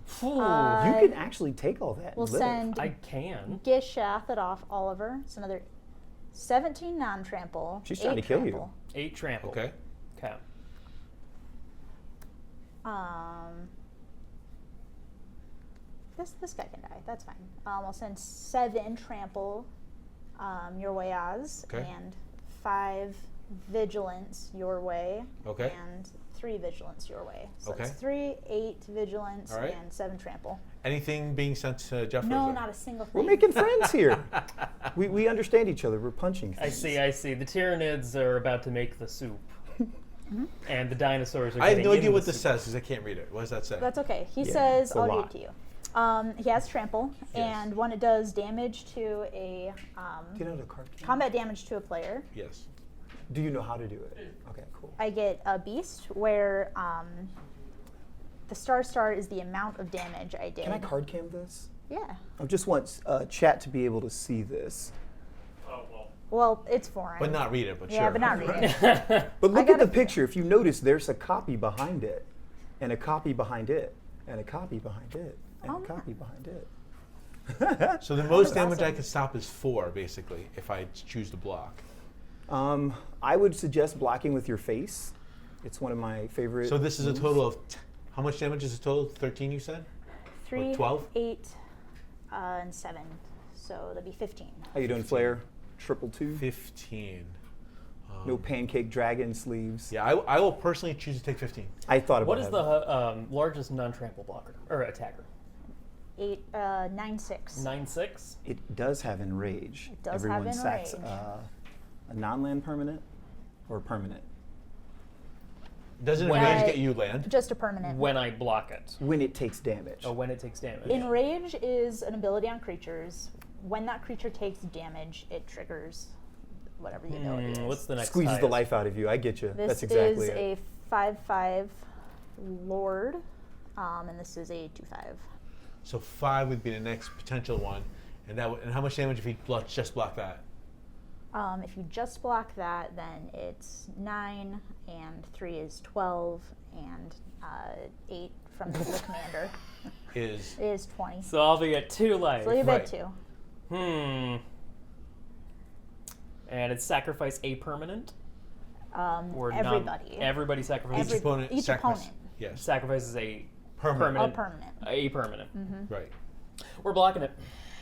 Phew, You can actually take all that. We'll and live. send I can. Gishath it off Oliver. It's another 17 non-trample. She's 8 trying to kill you. trample. 8 trample. Okay. Okay. This guy can die. That's fine. We'll send 7 trample your way, Oz, Okay. and 5 vigilance your way, Okay. and 3 vigilance your way. So Okay. it's 3, 8 vigilance, All right. and 7 trample. Anything being sent to Jeff? No, or is it- not a single thing. We're making friends here. we understand each other. We're punching things. I see. The Tyranids are about to make the soup. And the dinosaurs are I have getting no idea in what the this soup. says because I can't read it. What does that say? That's okay. He Yeah, says, it's a I'll read lot. it to you. He has trample, and when it does damage to a Do you know the card? combat damage to a player, Yes. Do you know how to do it? Okay, cool. I get a beast where the star is the amount of damage I did. Can I card cam this? Yeah. I just want chat to be able to see this. Well, it's foreign. But not read it, but Yeah, sure. but not read it. But look got at the a- picture. If you notice, there's a copy behind it, and a copy behind it, and a copy behind it, and Oh, a yeah. copy behind it. So the most is damage I awesome. can stop is 4, basically, if I choose to block. I would suggest blocking with your face. It's one of my favorite. So this is a moves. total of, how much damage is a total? 13, you said? 3, 12? 8, and 7. So that'd be 15. How you doing, Flair? Triple 2. 15. No pancake dragon sleeves. Yeah, I will personally choose to take 15. I thought about What is having- the largest non-trample blocker or attacker? 8, 9, 6. It 9/6. does have Enrage. It does Everyone have sacks Enrage. a non-land permanent or permanent. Doesn't When Enrage I- get you land? Just a permanent. When I block it. When it takes damage. Oh, when it takes damage. Enrage is an ability on creatures when that creature takes damage, it triggers whatever you know it is. What's the next Squeezes the highest? life out of you. I get you. This That's exactly is it. a 5/5 Lord, and this is a 2/5. So 5 would be the next potential one, and and how much damage if he just block that? If you just block that, then it's 9, and 3 is 12, and 8 from the commander is 20. So I'll be at 2 life. So leave Right. it 2. And it's sacrifice a permanent? Or Everybody. Everybody sacrifices. Each opponent each sacrifice- opponent. Yes. Sacrifices a Permanent. A permanent. A permanent. Right. We're blocking it.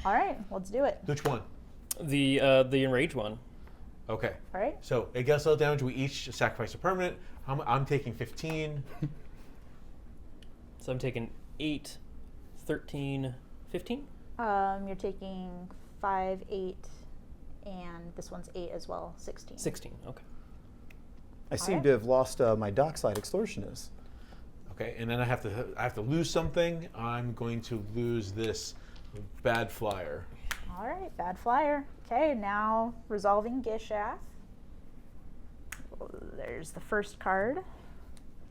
All right, let's do it. Which one? The enrage one. Okay. All right. So it gets dealt damage. We each sacrifice a permanent. I'm taking 15. So I'm taking 8, 13, 15? You're taking 5, 8, and this one's 8 as well, 16. 16, okay. I seem Alright. to have lost my dockside extortionist. Okay, and then I have to lose something. I'm going to lose this bad flyer. All right, bad flyer. Okay, now resolving Gishath. There's the first card.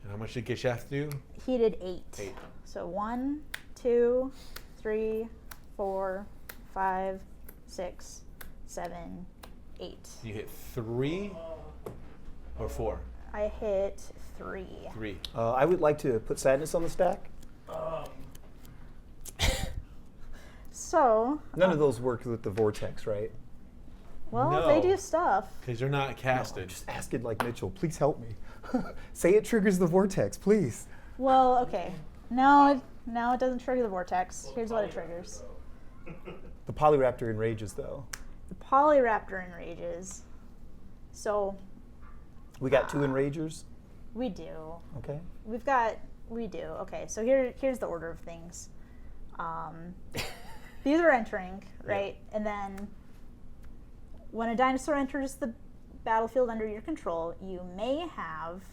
And how much did Gishath do? He did 8. 8. So 1, 2, 3, 4, 5, 6, 7, 8. You hit 3 or 4? I hit 3. 3. I would like to put sadness on the stack. So, None of those work with the vortex, right? well, No. they do stuff. Because they're not casted. Just ask it like Mitchell. Please help me. Say it triggers the vortex, please. Well, okay. No, it doesn't trigger the vortex. Here's what it triggers. The Polyraptor enrages, though. The Polyraptor enrages. So, We got 2 enragers. we do. Okay. We do. Okay, so here's the order of things. These are entering, right? And then when a dinosaur enters the battlefield under your control, you may have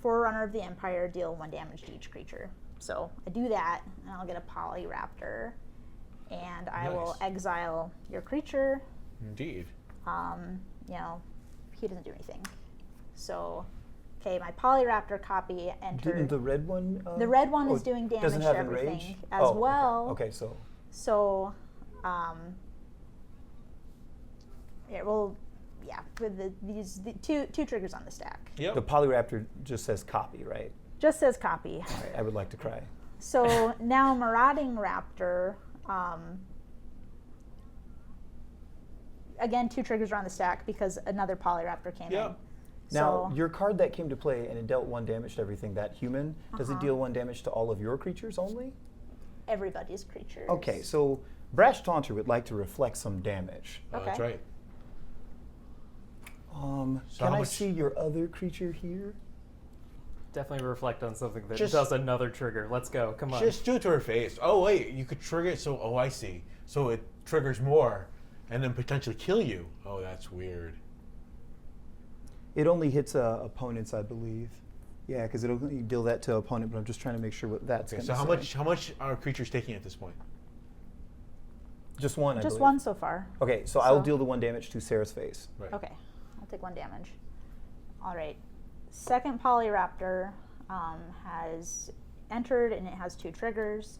Forerunner of the Empire deal 1 damage to each creature. So I do that, and I'll get a Polyraptor, and I will Nice. exile your creature. Indeed. He doesn't do anything. So, okay, my Polyraptor copy entered. Didn't the red one? The red one is doing damage doesn't to have everything enrage? as Oh, well. Okay, so So, with the two triggers on the stack. Yep. the Polyraptor just says copy, right? Just says copy. All right, I would like to cry. So now Marauding Raptor, again, 2 triggers are on the stack because another Polyraptor came Yeah. in. Now, So, your card that came to play and it dealt 1 damage to everything, that human, does it Uh-huh. deal 1 damage to all of your creatures only? everybody's creatures. Okay, so Brash Taunter would like to reflect some damage. Oh, that's Okay. right. So Can how I much- see your other creature here? Definitely reflect on something that Just- does another trigger. Let's go. Come on. Just do it to her face. Oh, wait, you could trigger it so, I see. So it triggers more and then potentially kill you. Oh, that's weird. It only hits opponents, I believe. Yeah, because it'll only deal that to opponent, but I'm just trying to make sure what that's Okay, going to so say. how much are creatures taking at this point? Just 1, I Just believe. 1 so far. Okay, so I'll So- deal the 1 damage to Sarah's face. Right. Okay, I'll take 1 damage. All right. Second Polyraptor has entered, and it has 2 triggers.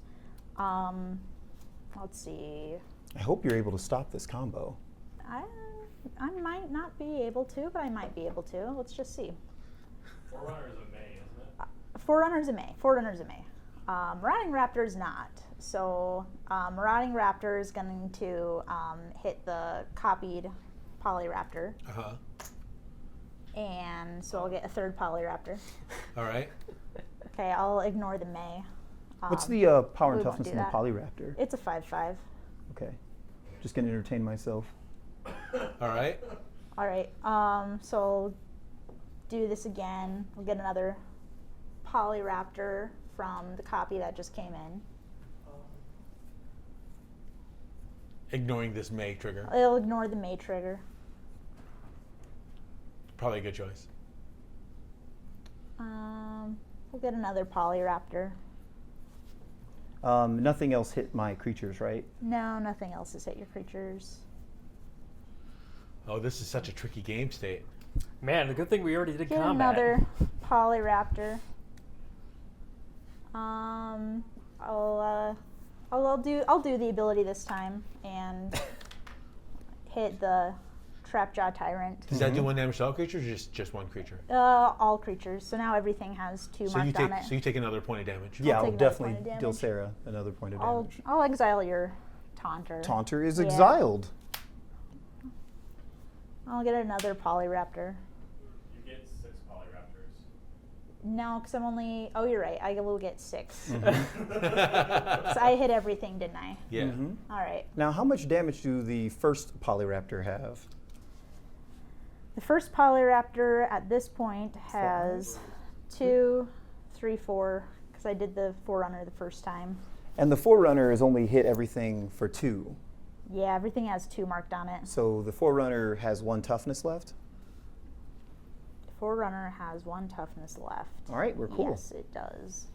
Let's see. I hope you're able to stop this combo. I might not be able to, but I might be able to. Let's just see. Forerunner's in May, isn't it? Forerunner's in May. Forerunner's in May. Marauding Raptor is not. So Marauding Raptor is going to hit the copied Polyraptor. Uh-huh. And so I'll get a 3rd Polyraptor. All right. Okay, I'll ignore the May. What's the power and we won't toughness do in the that. Polyraptor? It's a 5/5. Okay. Just going to entertain myself. All right. All right. So I'll do this again. We'll get another Polyraptor from the copy that just came in. Ignoring this May trigger. It'll ignore the May trigger. Probably a good choice. We'll get another Polyraptor. Nothing else hit my creatures, right? No, nothing else has hit your creatures. Oh, this is such a tricky game state. Man, the good thing we already did Get combat. another Polyraptor. I'll do the ability this time and hit the Trapjaw Tyrant. Does that do 1 damage to all creatures, or just one creature? All creatures. So now everything has 2 So you marked take on it. so you take another point of damage. Yeah, I'll take another definitely point of deal damage. Sarah another point of I'll damage. exile your Taunter. Taunter is Yeah. exiled. I'll get another Polyraptor. You get 6 Polyraptors. No, because I'm only. Oh, you're right. I will get 6. Mm-hmm. So I hit everything, didn't I? Yeah. Mhm. All right. Now, how much damage do the first Polyraptor have? The first Polyraptor at this point has 2, 3, 4, because I did the Forerunner the first time. And the Forerunner has only hit everything for 2. Yeah, everything has 2 marked on it. So the Forerunner has 1 toughness left. The Forerunner has 1 toughness left. All right, we're cool. Yes, it does.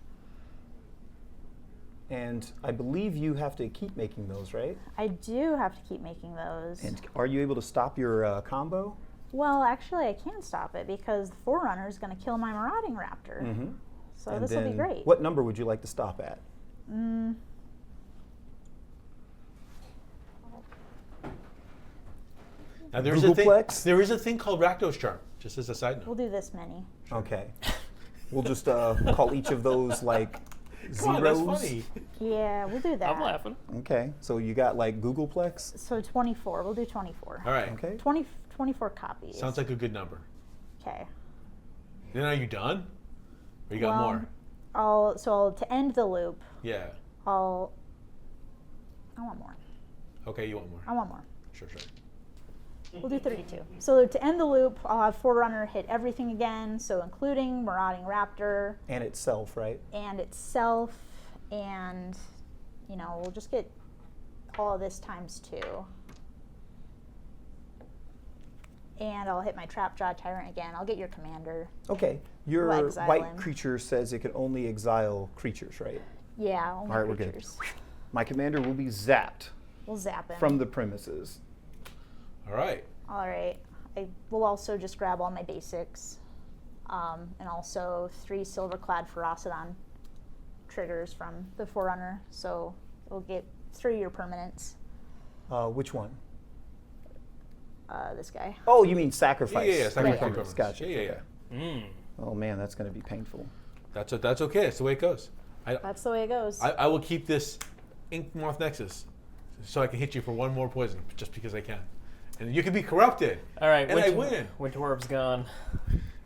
And I believe you have to keep making those, right? I do have to keep making those. And are you able to stop your combo? Well, actually, I can stop it because the Forerunner is going to kill my Marauding Raptor. Mm-hmm. So And this will be then great. What number would you like to stop at? Now there's a thing. Googleplex? There is a thing called Rakdos Charm. Just as a side note. We'll do this many. Okay. We'll just call each of those like Come on, zeros. that's funny. Yeah, we'll do that. I'm laughing. Okay. So you got like Googleplex. So 24. We'll do 24. All right. Okay. 24 copies. Sounds like a good number. Okay. Then are you done? Or you got more? To end the loop, Yeah. I want more. Okay, you want more? I want more. Sure. We'll do 32. So to end the loop, I'll have Forerunner hit everything again, so including Marauding Raptor And itself, right? and itself, and, we'll just get all of this times 2. And I'll hit my Trapjaw Tyrant again. I'll get your commander. Okay. Your We'll exile white him. creature says it can only exile creatures, right? Yeah, only All right, we're good. creatures. My commander will be zapped We'll zap him. from the premises. All right. All right. I will also just grab all my basics. And also 3 Silverclad Ferocidon triggers from the Forerunner. So we'll get 3 of your permanents. Which one? This guy. Oh, you mean sacrifice? Yeah. Sacrifice Yeah. permanents. Gotcha. Yeah. Oh man, that's going to be painful. That's okay. That's the way it goes. That's the way it goes. I will keep this Ink Moth Nexus so I can hit you for 1 more poison just because I can. And you can be corrupted. All right, And I win. Winter Orb's gone.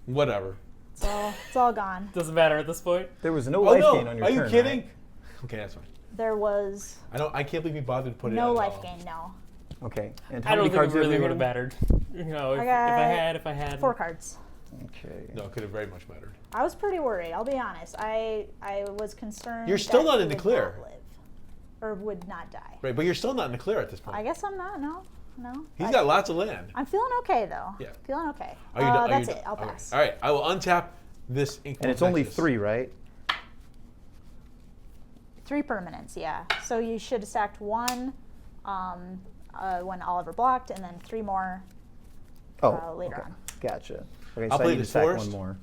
Whatever. It's all gone. Doesn't matter at this point. There was no Oh life no! gain on your Are turn. you kidding? right? Okay, that's fine. There was I can't believe you bothered to put it. no in life all. gain, no. Okay. And I how don't many think cards it really have would have you mattered. If I had. 4 cards. Okay. No, it could have very much mattered. I was pretty worried, I'll be honest. I was concerned. You're still that not he in the would clear. not live, or would not die. Right, but you're still not in the clear at this point. I guess I'm not, no. He's got lots of land. I'm feeling okay, though. Yeah. Feeling okay. Are you done? Are That's you it. done? I'll Okay. pass. All right, I will untap this Ink And Moth it's only Nexus. 3, right? 3 permanents, yeah. So you should have stacked 1 when Oliver blocked, and then 3 more later okay. on. Gotcha. Okay, I'll so I play need to this stack first. 1 more.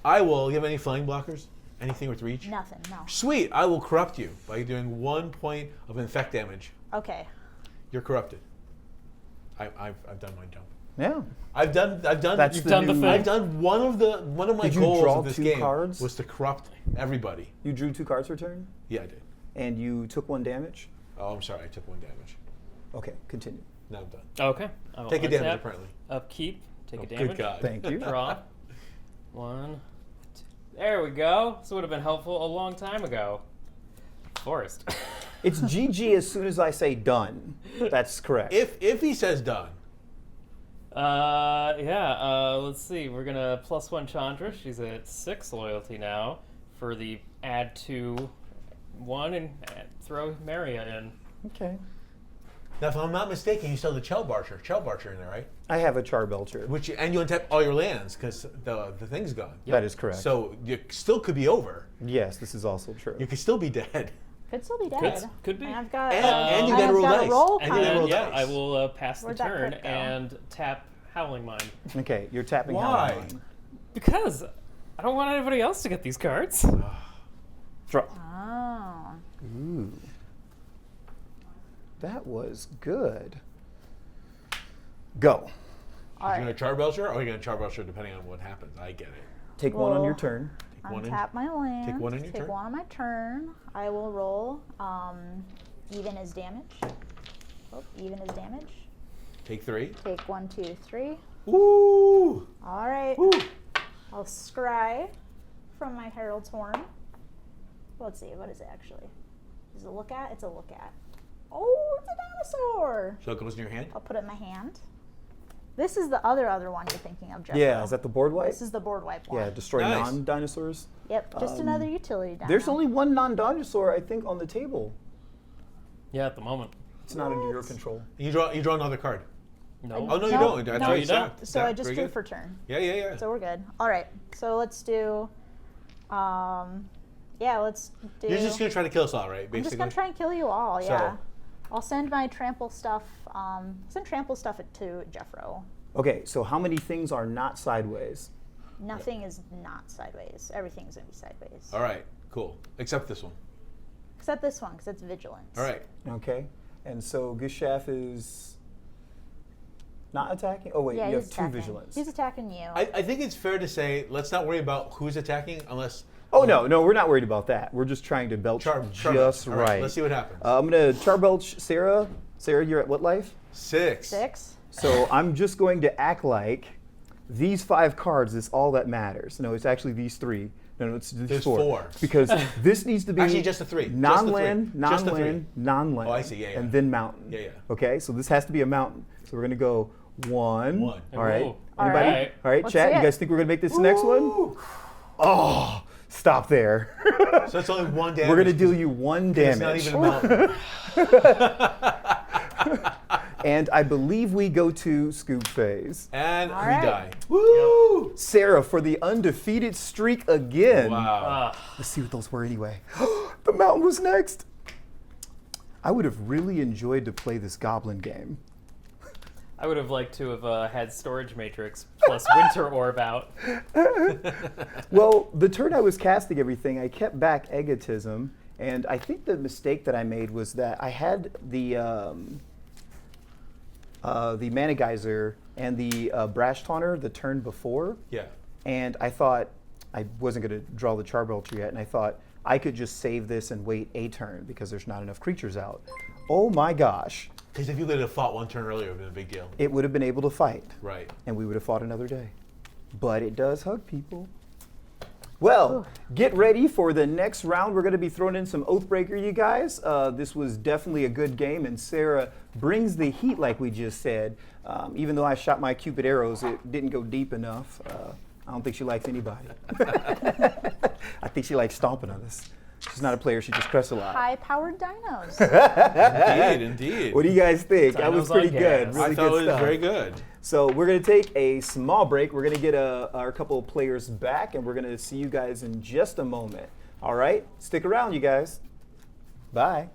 I will. You have any flying blockers? Anything with reach? Nothing, no. Sweet. I will corrupt you by doing 1 point of infect damage. Okay. You're corrupted. I've done my jump. Yeah. I've done. That's You've the done the new- thing. I've done one of my Did you goals draw of this 2 game cards? was to corrupt everybody. You drew 2 cards per turn, Yeah, I did. and you took 1 damage. Oh, I'm sorry. I took 1 damage. Okay, continue. Now I'm done. Okay. I will Take a damage untap, apparently. Upkeep. Take Oh, a damage. good God. Thank you. Draw. 1, 2. There we go. This would have been helpful a long time ago. Forest. It's GG as soon as I say done. That's correct. If he says done, Let's see. We're gonna +1 Chandra. She's at 6 loyalty now for the add 2, 1 and throw Meria in. Okay. now if I'm not mistaken, you still have the Chellbarcher in there, right? I have a Charbelcher. And you untap all your lands because the thing's gone. That is correct. So you still could be over. Yes, this is also true. You could still be dead. Could still be dead. Could be. And I've got. And you I've gotta roll got dice. a roll And you gotta card. roll Yeah, dice. I will pass the Where'd that turn card go? and tap Howling Mind. Okay, you're tapping. Why? Howling. Because I don't want anybody else to get these cards. Draw. Oh. Ooh. That was good. Go. All You're right. going to Charbelcher, or are you going to Charbelcher depending on what happens? I get it. Take one on your Well, turn. Take one in. Untap my land. Take one on your Take turn. one on my turn. I will roll even as damage. Oh, even as damage. Take 3. Take 1, 2, 3. Woo! All right. Woo! I'll scry from my Herald's Horn. Let's see. What is it actually? Is it a look at? It's a look at. Oh, it's a dinosaur. So it goes in your hand? I'll put it in my hand. This is the other one you're thinking of, Jeff. Yeah, is that the board wipe? This is the board wipe one. Yeah, destroy Nice. non-dinosaurs. Yep, just another utility dino. There's only one non-dinosaur, I think, on the table. Yeah, at the moment. It's not under your What? control. You draw another card. No. Oh, no, you No, don't. That's no, right. you don't. Stacked. So I Stacked. just Very drew good. for turn. Yeah. So we're good. All right. So let's do. Yeah, let's do. You're just going to try to kill us all, right? I'm Basically. just gonna try and kill you all. Yeah. So- I'll send my trample stuff. Send trample stuff to Jeffro. Okay, so how many things are not sideways? Nothing is not sideways. Everything's gonna be sideways. All right. Cool. Except this one. Except this one, because it's vigilance. All right. Okay, and so Gishath is not attacking? Oh wait, Yeah, you he's have 2 attacking. vigilance. He's attacking you. I think it's fair to say let's not worry about who's attacking unless. Oh no, we're not worried about that. We're just trying to belch Char- just All right. Let's see what happens. I'm gonna charbelch Sarah. Sarah, you're at what life? 6. 6. So I'm just going to act like these 5 cards is all that matters. No, it's actually these 3. No, it's these There's 4. 4. Because this needs to be Actually, just the 3. Non-land, Just the non-land, 3. non-land. Oh, I see. Yeah, yeah. And then mountain. Yeah. Okay, so this has to be a mountain. So we're gonna go 1. One. All right. Ooh. All Anybody? right. All right, Let's chat. see You it. guys think we're gonna make this next one? Oh, stop there. So it's only 1 damage. We're gonna deal you 1 It's damage. not even a mountain. And I believe we go to scoop phase. And All we right. die. Woo! Sarah for the undefeated streak again. Wow. Let's see what those were anyway. The mountain was next. I would have really enjoyed to play this goblin game. I would have liked to have had Storage Matrix plus Winter Orb out. Well, the turn I was casting everything, I kept back egotism, and I think the mistake that I made was that I had the Mana Geyser and the Brash Taunter the turn before, Yeah. and I thought I wasn't going to draw the Charbelcher yet, and I thought I could just save this and wait a turn because there's not enough creatures out. Oh my gosh, Because if you could have fought 1 turn earlier, it would have been a big deal. it would have been able to fight, Right. and we would have fought another day. But it does hug people. Well, get ready for the next round. We're going to be throwing in some Oathbreaker, you guys. This was definitely a good game, and Sarah brings the heat, like we just said. Even though I shot my Cupid arrows, it didn't go deep enough. I don't think she likes anybody. I think she likes stomping on us. She's not a player, she just crusts a lot. High-powered dinos. Indeed. What do you guys think? That was Dinos on pretty good. gas. Really I thought good it was stuff. very good. So we're going to take a small break. We're going to get our couple of players back, and we're going to see you guys in just a moment. All right? Stick around, you guys. Bye.